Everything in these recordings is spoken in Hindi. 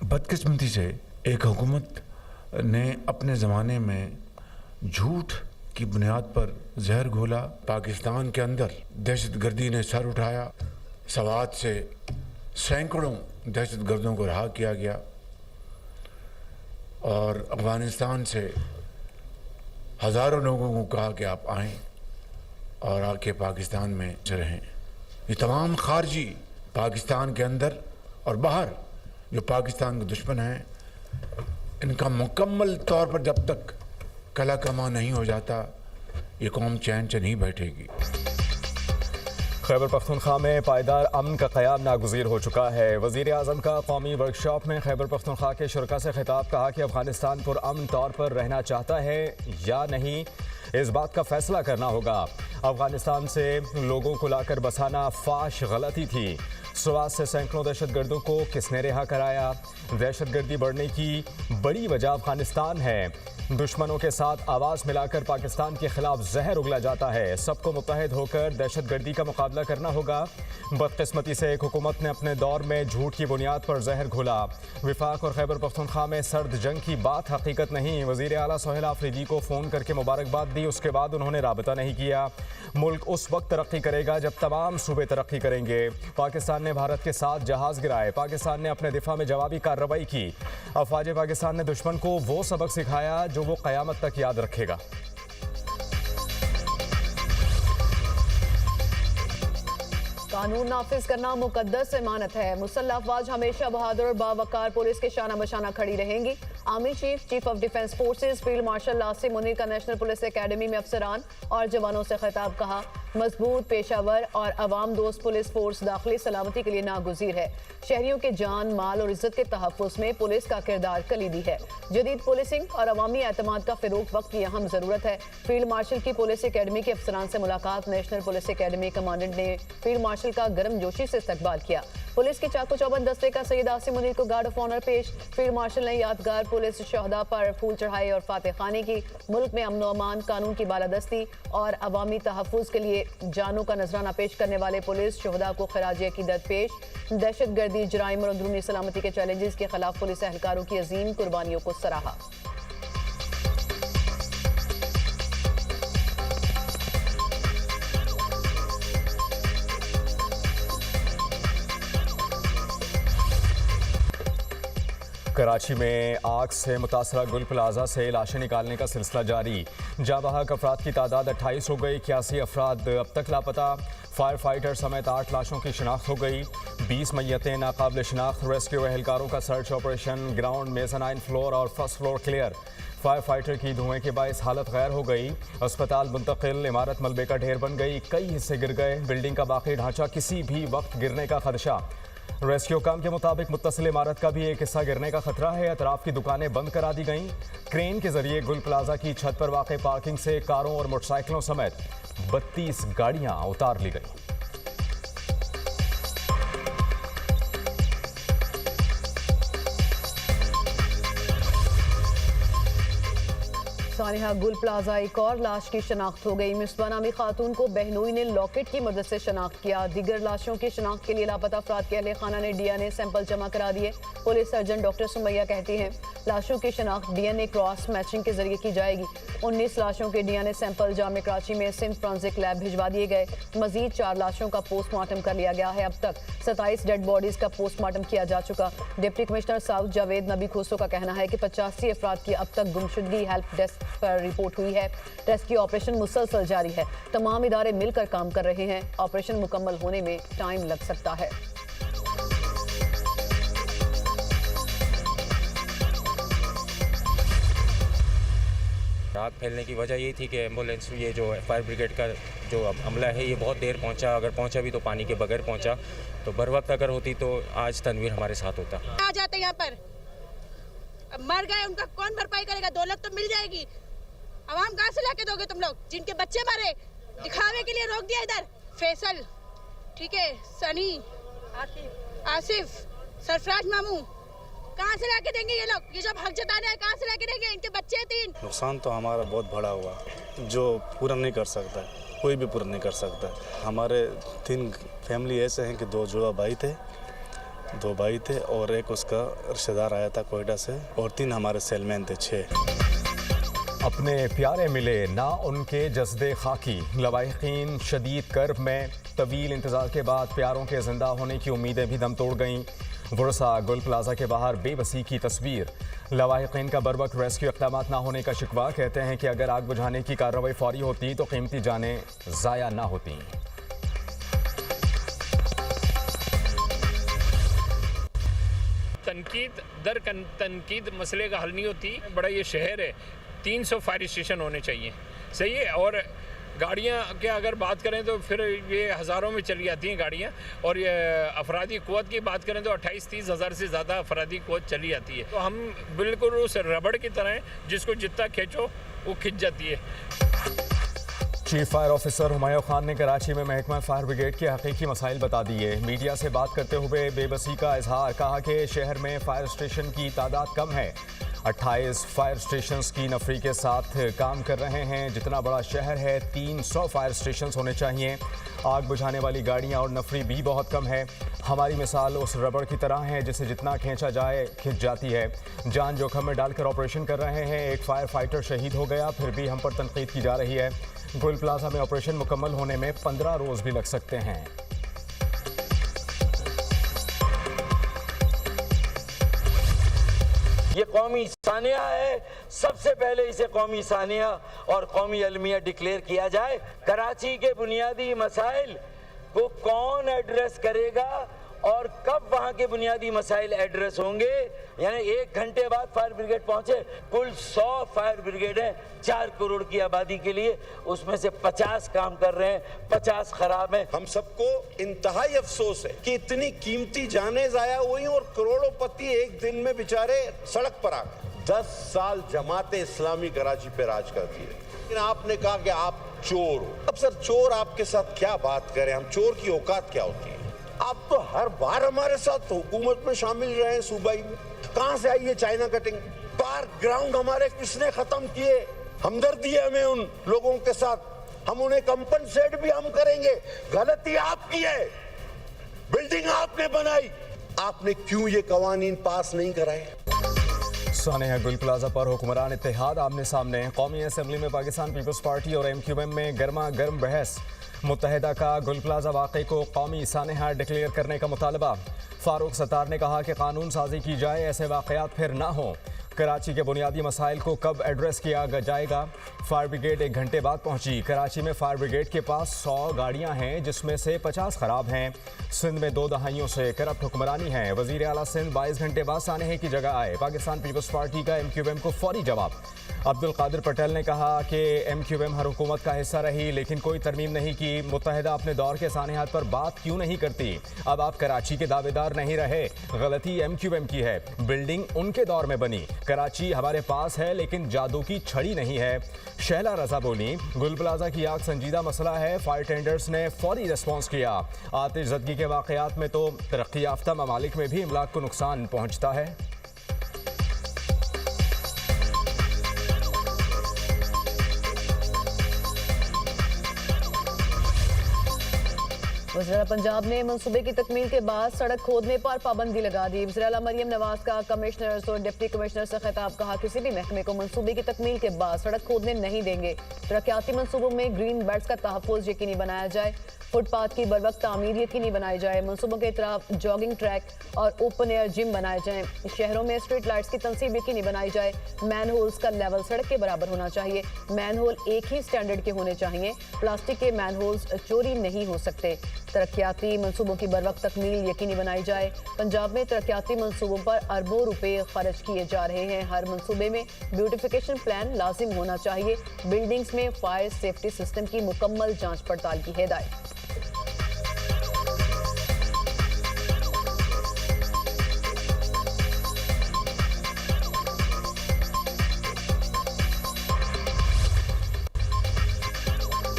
बदकिस्मती से एक हुकूमत ने अपने ज़माने में झूठ की बुनियाद पर जहर घोला। पाकिस्तान के अंदर दहशतगर्दी ने सर उठाया। सवात से सैकड़ों दहशतगर्दों को रहा किया गया और अफ़गानिस्तान से हज़ारों लोगों को कहा कि आप आएं और आके पाकिस्तान में रहें। ये तमाम खारजी पाकिस्तान के अंदर और बाहर जो पाकिस्तान के दुश्मन हैं, इनका मुकम्मल तौर पर जब तक कला कमा नहीं हो जाता, ये कौम चैन से नहीं बैठेगी। खैबर पख्तूनख्वा में पायदार अमन का क़याम नागुज़ीर हो चुका है। वज़ीर आज़म का कौमी वर्कशॉप में खैबर पख्तूनख्वा के शुरका से खिताब। कहा कि अफ़गानिस्तान पुरअमन तौर पर रहना चाहता है या नहीं, इस बात का फैसला करना होगा। अफ़गानिस्तान से लोगों को लाकर बसाना फाश गलती थी। सुवात से सैकड़ों दहशतगर्दों को किसने रिहा कराया? दहशतगर्दी बढ़ने की बड़ी वजह अफ़गानिस्तान है। दुश्मनों के साथ आवाज़ मिलाकर पाकिस्तान के खिलाफ जहर उगला जाता है। सबको मुत्तहिद होकर दहशतगर्दी का मुकाबला करना होगा। बदकिस्मती से एक हुकूमत ने अपने दौर में झूठ की बुनियाद पर जहर घोला। विफाक और खैबर पख्तूनख्वा में सर्द जंग की बात हकीकत नहीं। वज़ीर आला सोहेल आफरीदी को फ़ोन करके मुबारकबाद दी, उसके बाद उन्होंने राबता नहीं किया। मुल्क उस वक्त तरक्की करेगा जब तमाम सूबे तरक्की करेंगे। पाकिस्तान ने भारत के साथ जहाज़ गिराए। पाकिस्तान ने अपने दिफा में जवाबी कार्रवाई की। अफवाज पाकिस्तान ने दुश्मन को वो सबक सिखाया जो वो क़यामत तक याद रखेगा। कानून नाफिज करना मुकद्दस इमानत है। मुसल्लह अफवाज हमेशा बहादुर और बावकार पुलिस के शाना बशाना खड़ी रहेंगी। Army chief of defence forces field marshal Asim Munir का नेशनल पुलिस एकेडमी में अफसरान और जवानों से खिताब। कहा, मजबूत, पेशावर और अवाम दोस्त पुलिस फोर्स दाखिली सलामती के लिए नागुज़ीर है। शहरियों के जान, माल और इज्जत के तहफ़्फ़ुज़ में पुलिस का किरदार कलीदी है। जदीद पुलिसिंग और अवामी एतमाद का फ़रोग़ वक्त की अहम ज़रूरत है। फील्ड मार्शल की पुलिस एकेडमी के अफसरान से मुलाकात। नेशनल पुलिस एकेडमी कमांडेंट ने फील्ड मार्शल का गर्मजोशी से इस्तकबाल किया। पुलिस के चाको चौबंद दस्ते का सैयद आसिम मुनीर को गार्ड ऑफ ऑनर पेश। फील्ड मार्शल ने यादगार पुलिस शहदा पर फूल चढ़ाए और फातह खानी की। मुल्क में अमन अमान, कानून की बालादस्ती और अवामी तहफ़्फ़ुज़ के लिए जानों का नजराना पेश करने वाले पुलिस शहदा को खराज अकीदत पेश। दहशतगर्दी, जराइम और अंदरूनी सलामती के चैलेंजेस के खिलाफ पुलिस एहलकारों की अजीम कुर्बानियों को सराहा। कराची में आग से मुतासरा गुल प्लाजा से लाशें निकालने का सिलसिला जारी। जाँ बहक अफराद की तादाद 28 हो गई। 81 अफराद अब तक लापता। फायर फाइटर समेत 8 लाशों की शिनाख्त हो गई। 20 मैयतें नाकाबिल शिनाख्त। रेस्क्यू एहलकारों का search operation. Ground, mezzanine floor और first floor clear. Fire fighter की धुएं के बायस हालत गैर हो गई। अस्पताल मुंतकिल। इमारत मलबे का ढेर बन गई। कई हिस्से गिर गए। बिल्डिंग का बाकी ढांचा किसी भी वक्त गिरने का खदशा। रेस्क्यू काम के मुताबिक मुत्तसिल इमारत का भी एक हिस्सा गिरने का खतरा है। अतराफ की दुकानें बंद करा दी गईं। क्रेन के जरिए गुल प्लाजा की छत पर वाक़ पार्किंग से कारों और मोटरसाइकिलों समेत 32 गाड़ियां उतार ली गईं। सानिहा, गुल प्लाजा एक और लाश की शनाख्त हो गई। मिसबा नामी खातून को बहनोई ने लॉकेट की मदद से शनाख्त किया। दीगर लाशों की शनाख्त के लिए लापता अफराद के अहले खाना ने DNA सैंपल जमा करा दिए। पुलिस सर्जन डॉक्टर सुमैया कहती हैं, लाशों की शनाख्त DNA क्रॉस मैचिंग के जरिए की जाएगी। 19 लाशों के DNA सैंपल जामे कराची में सिंध फॉरेंसिक लैब भिजवा दिए गए। मजीद 4 लाशों का पोस्टमार्टम कर लिया गया है। अब तक 27 डेड बॉडीज का पोस्टमार्टम किया जा चुका। डिप्टी कमिश्नर साउथ जावेद नबी खुसरो का कहना है कि 85 अफराद की अब तक गुमशुदगी हेल्प डेस्क पर रिपोर्ट हुई है। रेस्क्यू ऑपरेशन मुसलसल जारी है। तमाम इदारे मिलकर काम कर रहे हैं। ऑपरेशन मुकम्मल होने में टाइम लग सकता है। आग फैलने की वजह ये थी कि एम्बुलेंस, ये जो फायर ब्रिगेड का जो अमला है, ये बहुत देर पहुंचा। अगर पहुंचा भी तो पानी के बगैर पहुंचा। तो बर वक्त अगर होती तो आज तनवीर हमारे साथ होता। आ जाते यहाँ पर, अब मर गए, उनका कौन भरपाई करेगा? दौलत तो मिल जाएगी, आवाम कहाँ से लाके दोगे तुम लोग? जिनके बच्चे मरे, दिखावे के लिए रोक दिया इधर। फैसल, ठीक है, सनी, आसिफ, सरफराज मामू, कहाँ से लाके देंगे ये लोग? ये जब हक जताने हैं, कहाँ से लाके देंगे? इनके बच्चे 3। नुकसान तो हमारा बहुत बड़ा हुआ, जो पूरा नहीं कर सकता, कोई भी पूरा नहीं कर सकता। हमारे 3 फैमिली ऐसे हैं कि 2 जुड़वा भाई थे, 2 भाई थे और एक उसका रिश्तेदार आया था कोयटा से और 3 हमारे सेलमैन थे 6। अपने प्यारे मिले ना उनके जज्बे खाकी, लवाहिकीन शदीद कर्ब में तवील इंतज़ार के बाद प्यारों के ज़िंदा होने की उम्मीदें भी दम तोड़ गईं। वर्सा गुल प्लाजा के बाहर बेबसी की तस्वीर, लवाहिकीन का बर वक्त रेस्क्यू इक़दाम ना होने का शिकवा। कहते हैं कि अगर आग बुझाने की कार्रवाई फौरी होती तो कीमती जानें ज़ाया ना होती। तनकीद दर तनकीद मसले का हल नहीं होती। बड़ा ये शहर है, 300 फायर स्टेशन होने चाहिए, सही है। और गाड़ियाँ के अगर बात करें तो फिर ये हज़ारों में चली जाती हैं गाड़ियाँ। और ये अफरादी क़ुव्वत की बात करें तो 28-30 हज़ार से ज़्यादा अफरादी क़ुव्वत चली जाती है। तो हम बिल्कुल उस रबड़ की तरह हैं, जिसको जितना खींचो वो खिंच जाती है। Chief fire officer Humayun Khan ने कराची में महकमा फायर ब्रिगेड के हकीकी मसाइल बता दिए। मीडिया से बात करते हुए बेबसी का इजहार, कहा कि शहर में फायर स्टेशन की तादाद कम है। 28 फायर स्टेशंस की नफरी के साथ काम कर रहे हैं। जितना बड़ा शहर है 300 फायर स्टेशंस होने चाहिए। आग बुझाने वाली गाड़ियां और नफरी भी बहुत कम है। हमारी मिसाल उस रबड़ की तरह है जिसे जितना खींचा जाए खिंच जाती है। जान जोखिम में डालकर ऑपरेशन कर रहे हैं। एक फायर फाइटर शहीद हो गया, फिर भी हम पर तनकीद की जा रही है। गुल प्लाजा में ऑपरेशन मुकम्मल होने में 15 रोज़ भी लग सकते हैं। ये कौमी सानिया है, सबसे पहले इसे कौमी सानिया और कौमी अलमिया डिक्लेयर किया जाए। कराची के बुनियादी मसाइल को कौन एड्रेस करेगा और कब वहाँ के बुनियादी मसाइल एड्रेस होंगे। यानी 1 घंटे बाद फायर ब्रिगेड पहुँचे। कुल 100 फायर ब्रिगेड हैं 4 करोड़ की आबादी के लिए, उसमें से 50 काम कर रहे हैं, 50 खराब हैं। हम सबको इंतहाई अफसोस है कि इतनी कीमती जानें जाया हुई और करोड़ोंपति एक दिन में बेचारे सड़क पर आ गए। 10 साल जमाते इस्लामी कराची पे राज करती है, लेकिन आपने कहा कि आप चोर हो। अब सर चोर आपके साथ क्या बात करें, हम चोर की औकात क्या होती है। आप तो हर बार हमारे साथ हुकूमत में शामिल रहे हैं सूबाई में। कहां से आई है चाइना कटिंग। पार्क ग्राउंड हमारे किसने खत्म किए। हमदर्दी है हमें उन लोगों के साथ, हम उन्हें कंपनसेट भी हम करेंगे। गलती आपकी है, बिल्डिंग आपने बनाई, आपने क्यों ये कवानीन पास नहीं कराए। सानेहा गुल प्लाजा पर हुक्मरान इत्तेहाद आमने सामने। कौमी असम्बली में पाकिस्तान पीपल्स पार्टी और MQM में गर्मा गर्म बहस। मुत्तहिदा का गुल प्लाजा वाक़े को कौमी सानेहा डिक्लेयर करने का मुतालबा। फारूक सत्तार ने कहा कि कानून साजी की जाए, ऐसे वाक़यात फिर ना हो। कराची के बुनियादी मसाइल को कब एड्रेस किया जाएगा। फायर ब्रिगेड 1 घंटे बाद पहुंची। कराची में फायर ब्रिगेड के पास 100 गाड़ियां हैं, जिसमें से 50 खराब हैं। सिंध में 2 दहाइयों से करप्ट हुक्मरानी है। वज़ीर आला सिंध 22 घंटे बाद सानेहे की जगह आए। पाकिस्तान पीपल्स पार्टी का MQM को फौरी जवाब। अब्दुल कादिर पटेल ने कहा कि MQM हर हुकूमत का हिस्सा रही, लेकिन कोई तरमीम नहीं की। मुत्तहिदा अपने दौर के सानेहात पर बात क्यों नहीं करती। अब आप कराची के दावेदार नहीं रहे, गलती MQM की है। बिल्डिंग उनके दौर में बनी। कराची हमारे पास है, लेकिन जादू की छड़ी नहीं है। शहला रजा बोली, गुल प्लाजा की आग संजीदा मसला है। फायर टेंडर्स ने फौरी रिस्पॉन्स किया। आतिश ज़दगी के वाक़यात में तो तरक्की याफ्ता ममालिक में भी इमलाक को नुकसान पहुँचता है। वज़ीर पंजाब ने मंसूबे की तकमील के बाद सड़क खोदने पर पाबंदी लगा दी। वज़ीर आला मरियम नवाज का कमिश्नर्स और डिप्टी कमिश्नर से खिताब, कहा किसी भी महकमे को मंसूबे की तकमील के बाद सड़क खोदने नहीं देंगे। तरक्याती मंसूबों में ग्रीन बेल्ट्स का तहफ़्फ़ुज़ यकीनी बनाया जाए। फुटपाथ की बर वक्त तामीर यकीनी बनाई जाए। मंसूबों के तरफ जॉगिंग ट्रैक और ओपन एयर जिम बनाए जाएं। शहरों में स्ट्रीट लाइट्स की तनसीब यकीनी बनाई जाए। मैन होल्स का लेवल सड़क के बराबर होना चाहिए। मैन होल एक ही स्टैंडर्ड के होने चाहिए। प्लास्टिक के मैन होल्स चोरी नहीं हो सकते। तरक्याती मंसूबों की बर वक्त तकमील यकीनी बनाई जाए। पंजाब में तरक्याती मंसूबों पर अरबों रुपए खर्च किए जा रहे हैं। हर मंसूबे में ब्यूटिफिकेशन प्लान लाजिम होना चाहिए। बिल्डिंग्स में फायर सेफ्टी सिस्टम की मुकम्मल जांच पड़ताल की हिदायत।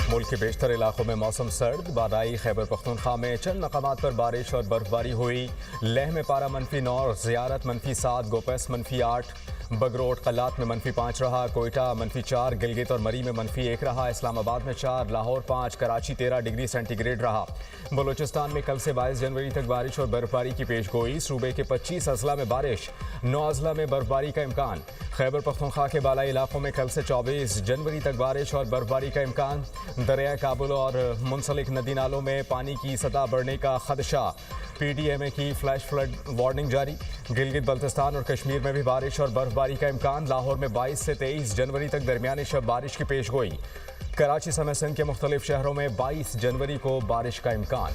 मुल्क के बेशतर इलाकों में मौसम सर्द। बादाई खैबर पख्तूनख्वा में चंद मकामात पर बारिश और बर्फबारी हुई। लेह में पारा -9, ज़ियारत -7, गोपस -8, बगरोट कल्लात में -5 रहा, कोयटा -4, गिलगित और मरी में -1 रहा, इस्लामाबाद में 4, लाहौर 5, कराची 13 डिग्री सेंटीग्रेड रहा। बलूचिस्तान में कल से 22 जनवरी तक बारिश और बर्फबारी की पेशगोई। सूबे के 25 अजला में बारिश, 9 अजला में बर्फबारी का इम्कान। खैबर पख्तूनख्वा के बालाई इलाकों में कल से 24 जनवरी तक बारिश और बर्फबारी का इम्कान। दरिया काबुल और मुंसलिक नदी नालों में पानी की सतह बढ़ने का खदशा। PDMA की फ्लैश फ्लड वार्निंग जारी। गिलगित बल्तिस्तान और कश्मीर में भी बारिश और बर्फबारी का इम्कान। लाहौर में 22 से 23 जनवरी तक दरमियानी शब बारिश की पेशगोई। कराची समेत सिंध के मुख्तलिफ शहरों में 22 जनवरी को बारिश का इम्कान।